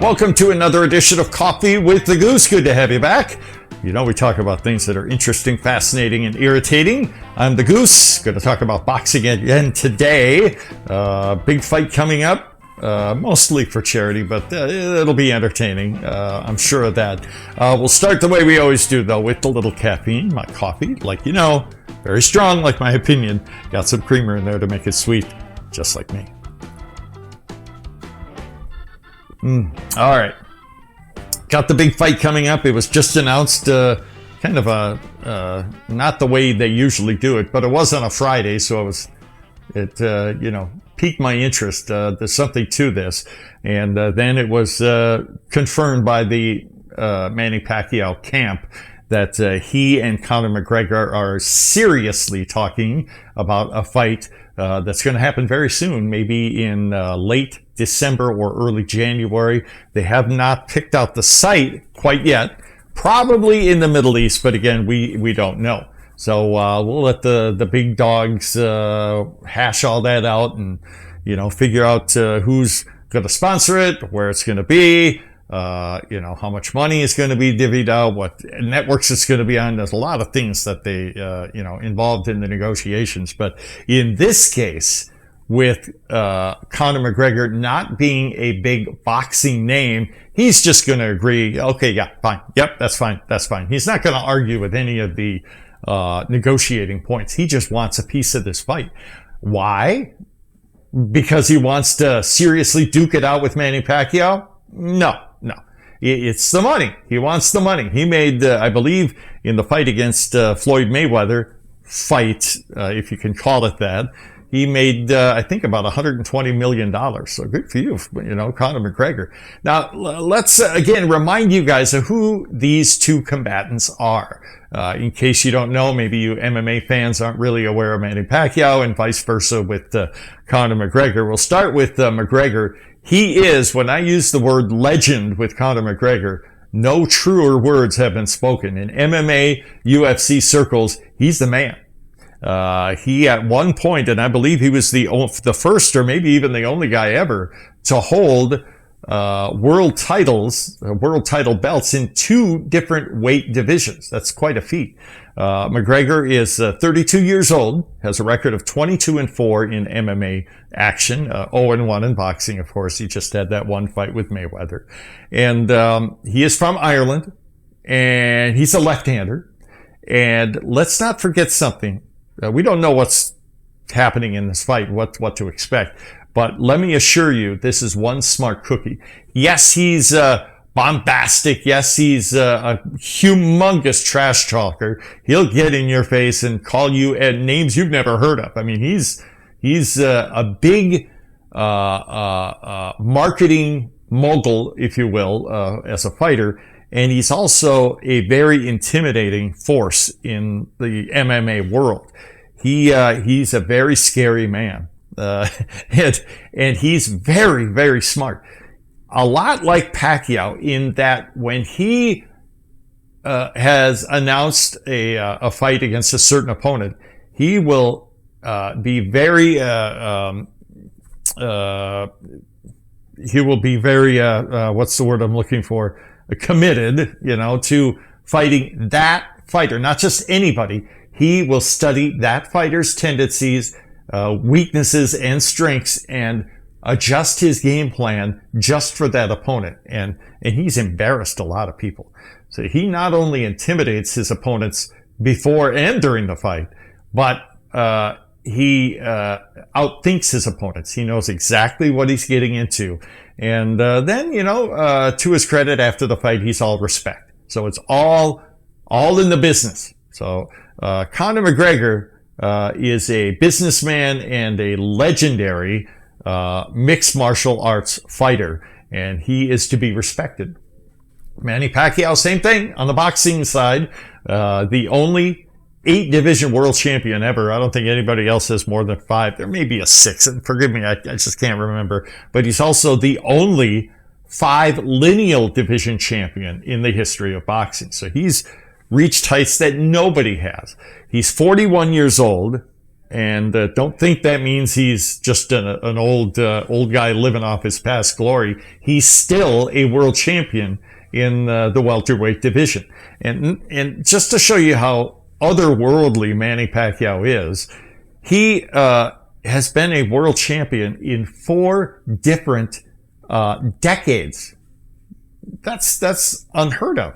Welcome to another edition of Coffee with the Goose. Good to have you back. You know, we talk about things that are interesting, fascinating, and irritating. I'm the Goose. Going to talk about boxing again today. Big fight coming up. Mostly for charity, but it'll be entertaining. I'm sure of that. We'll start the way we always do, though, with a little caffeine. My coffee, like you know, very strong, like my opinion. Got some creamer in there to make it sweet, just like me. All right. Got the big fight coming up. It was just announced, kind of not the way they usually do it, but it was on a Friday, so it piqued my interest. There's something to this. And then it was confirmed by the Manny Pacquiao camp that he and Conor McGregor are seriously talking about a fight that's going to happen very soon, maybe in late December or early January. They have not picked out the site quite yet. Probably in the Middle East, but again, we don't know. So we'll let the big dogs hash all that out and, figure out who's going to sponsor it, where it's going to be, how much money is going to be divvied out, what networks it's going to be on. There's a lot of things that they, involved in the negotiations. But in this case, with Conor McGregor not being a big boxing name, he's just going to agree, okay, yeah, fine. Yep, that's fine. That's fine. He's not going to argue with any of the negotiating points. He just wants a piece of this fight. Why? Because he wants to seriously duke it out with Manny Pacquiao? No. It's the money. He wants the money. He made, I believe, in the fight against Floyd Mayweather, if you can call it that, he made, I think, about $120 million. So good for you, Conor McGregor. Now, let's, again, remind you guys of who these two combatants are. In case you don't know, maybe you MMA fans aren't really aware of Manny Pacquiao and vice versa with Conor McGregor. We'll start with McGregor. He is, when I use the word legend with Conor McGregor, no truer words have been spoken. In MMA, UFC circles, he's the man. He at one point, and I believe he was the first or maybe even the only guy ever to hold world title belts in two different weight divisions. That's quite a feat. McGregor is 32 years old, has a record of 22-4 in MMA action, 0-1 in boxing, of course. He just had that one fight with Mayweather. And he is from Ireland, and he's a left-hander. And let's not forget something. We don't know what's happening in this fight, what to expect. But let me assure you, this is one smart cookie. Yes, he's bombastic. Yes, he's a humongous trash talker. He'll get in your face and call you names you've never heard of. I mean, he's a big marketing mogul, if you will, as a fighter. And he's also a very intimidating force in the MMA world. He's a very scary man. And he's very, very smart. A lot like Pacquiao in that when he has announced a fight against a certain opponent, he will be very what's the word I'm looking for? Committed, to fighting that fighter, not just anybody. He will study that fighter's tendencies, weaknesses, and strengths, and adjust his game plan just for that opponent. And he's embarrassed a lot of people. So he not only intimidates his opponents before and during the fight, but he outthinks his opponents. He knows exactly what he's getting into. And then, to his credit, after the fight, he's all respect. So it's all in the business. So Conor McGregor is a businessman and a legendary mixed martial arts fighter, and he is to be respected. Manny Pacquiao, same thing on the boxing side. The only 8-division world champion ever. I don't think anybody else has more than 5. There may be a 6, and forgive me, I just can't remember. But he's also the only 5 lineal division champion in the history of boxing. So he's reached heights that nobody has. He's 41 years old, And don't think that means he's just an old guy living off his past glory. He's still a world champion in the welterweight division. And just to show you how otherworldly Manny Pacquiao is, he has been a world champion in 4 different decades. That's unheard of.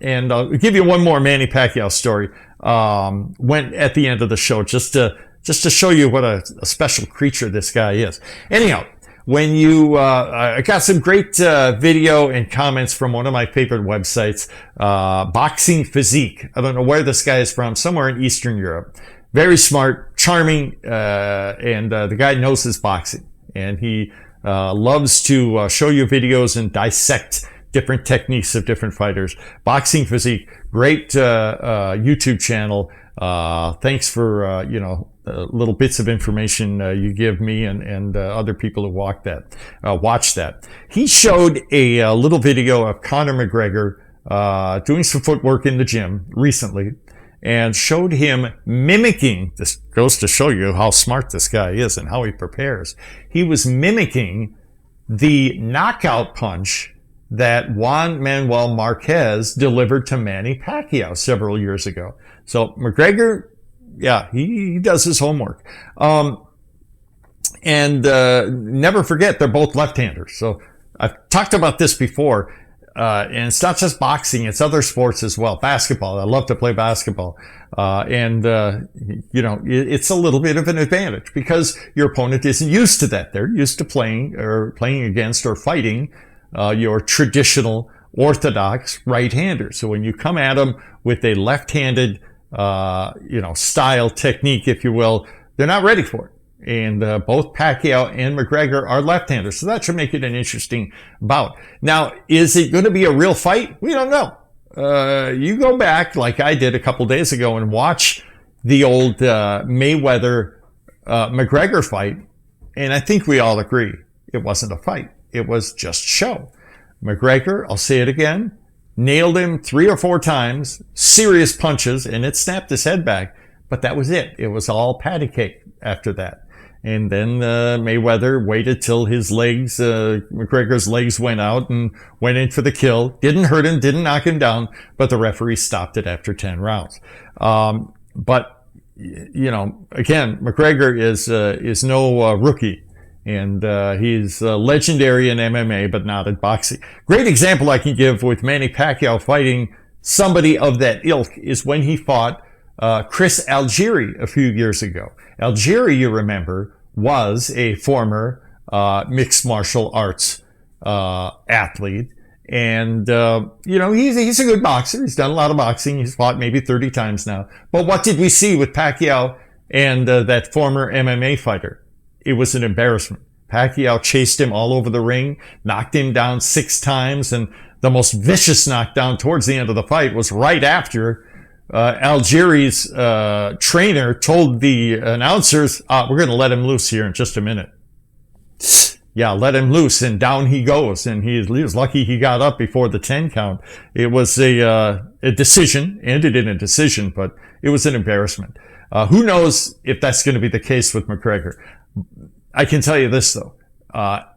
And I'll give you one more Manny Pacquiao story. Went at the end of the show just to show you what a special creature this guy is. Anyhow, when I got some great video and comments from one of my favorite websites, Boxing Physique. I don't know where this guy is from, somewhere in Eastern Europe. Very smart, charming, and the guy knows his boxing. And he loves to show you videos and dissect different techniques of different fighters. Boxing Physique, great YouTube channel. Thanks for little bits of information you give me and other people who watch that. He showed a little video of Conor McGregor doing some footwork in the gym recently, and showed him mimicking. This goes to show you how smart this guy is and how he prepares. He was mimicking the knockout punch that Juan Manuel Marquez delivered to Manny Pacquiao several years ago. So McGregor, yeah, he does his homework. And never forget, they're both left-handers. So I've talked about this before, and it's not just boxing, it's other sports as well. Basketball, I love to play basketball. It's a little bit of an advantage because your opponent isn't used to that. They're used to playing against or fighting your traditional orthodox right-hander. So when you come at them with a left-handed, style technique, if you will, they're not ready for it. And both Pacquiao and McGregor are left-handers. So that should make it an interesting bout. Now, is it going to be a real fight? We don't know. You go back, like I did a couple days ago, and watch the old Mayweather McGregor fight, and I think we all agree it wasn't a fight. It was just show. McGregor, I'll say it again, nailed him 3 or 4 times, serious punches, and it snapped his head back. But that was it. It was all patty cake after that. And then Mayweather waited till his legs, McGregor's legs went out and went in for the kill. Didn't hurt him, didn't knock him down, but the referee stopped it after 10 rounds. But again, McGregor is no rookie. And he's legendary in MMA, but not in boxing. Great example I can give with Manny Pacquiao fighting somebody of that ilk is when he fought Chris Algieri a few years ago. Algieri, you remember, was a former mixed martial arts athlete. And, he's a good boxer. He's done a lot of boxing. He's fought maybe 30 times now. But what did we see with Pacquiao and that former MMA fighter? It was an embarrassment. Pacquiao chased him all over the ring, knocked him down 6 times, and the most vicious knockdown towards the end of the fight was right after Algieri's trainer told the announcers, we're going to let him loose here in just a minute. Yeah, let him loose, and down he goes. And he was lucky he got up before the 10 count. It was a decision, ended in a decision, but it was an embarrassment. Who knows if that's going to be the case with McGregor. I can tell you this, though.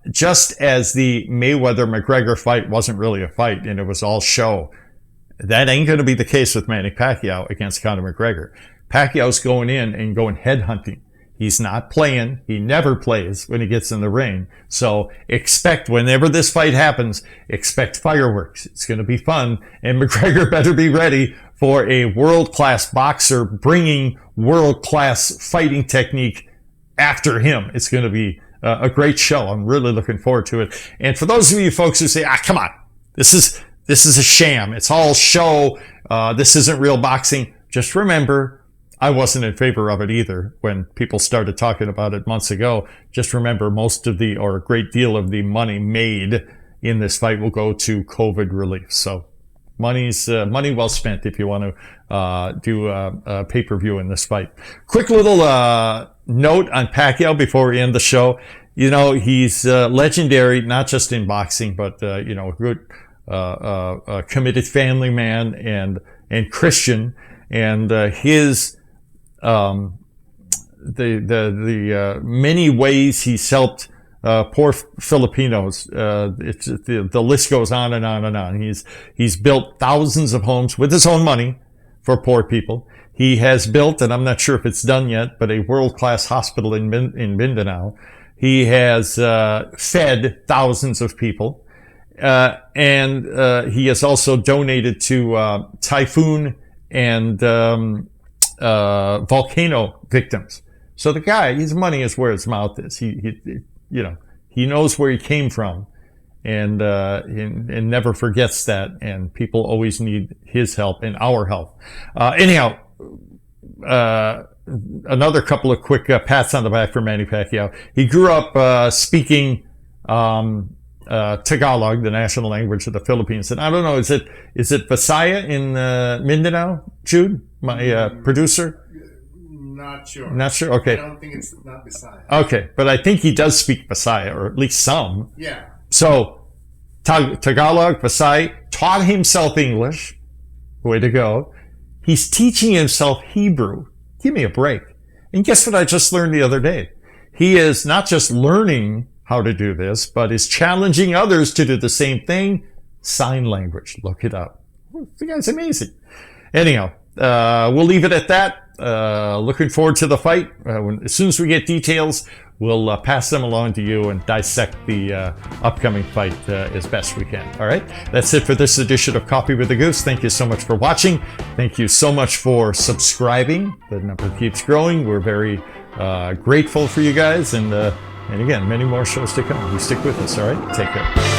Just as the Mayweather-McGregor fight wasn't really a fight and it was all show, that ain't going to be the case with Manny Pacquiao against Conor McGregor. Pacquiao's going in and going headhunting. He's not playing. He never plays when he gets in the ring. So expect, whenever this fight happens, expect fireworks. It's going to be fun. And McGregor better be ready for a world-class boxer bringing world-class fighting technique after him. It's going to be a great show. I'm really looking forward to it. And for those of you folks who say, come on, this is a sham. It's all show. This isn't real boxing. Just remember, I wasn't in favor of it either when people started talking about it months ago. Just remember, a great deal of the money made in this fight will go to COVID relief. So money well spent if you want to do a pay-per-view in this fight. Quick little note on Pacquiao before we end the show. He's legendary, not just in boxing, but a good committed family man and Christian. And his many ways he's helped poor Filipinos. The list goes on and on and on. He's built thousands of homes with his own money for poor people. He has built, and I'm not sure if it's done yet, but a world-class hospital in Mindanao. He has fed thousands of people. And he has also donated to typhoon and volcano victims. So the guy, his money is where his mouth is. He knows where he came from, and never forgets that. And people always need his help and our help. Anyhow, another couple of quick pats on the back for Manny Pacquiao. He grew up speaking Tagalog, the national language of the Philippines. And I don't know, is it Visaya in Mindanao, Jude, my producer? Not sure. Not sure? Okay. I don't think it's not Visaya. Okay, but I think he does speak Visaya, or at least some. Yeah. So, Tagalog, Visaya, taught himself English. Way to go. He's teaching himself Hebrew. Give me a break. And guess what I just learned the other day? He is not just learning how to do this, but is challenging others to do the same thing. Sign language. Look it up. The guy's amazing. Anyhow, we'll leave it at that. Looking forward to the fight. As soon as we get details, we'll pass them along to you and dissect the upcoming fight as best we can. All right? That's it for this edition of Coffee with the Goose. Thank you so much for watching. Thank you so much for subscribing. The number keeps growing. We're very grateful for you guys. And again, many more shows to come. You stick with us, all right? Take care.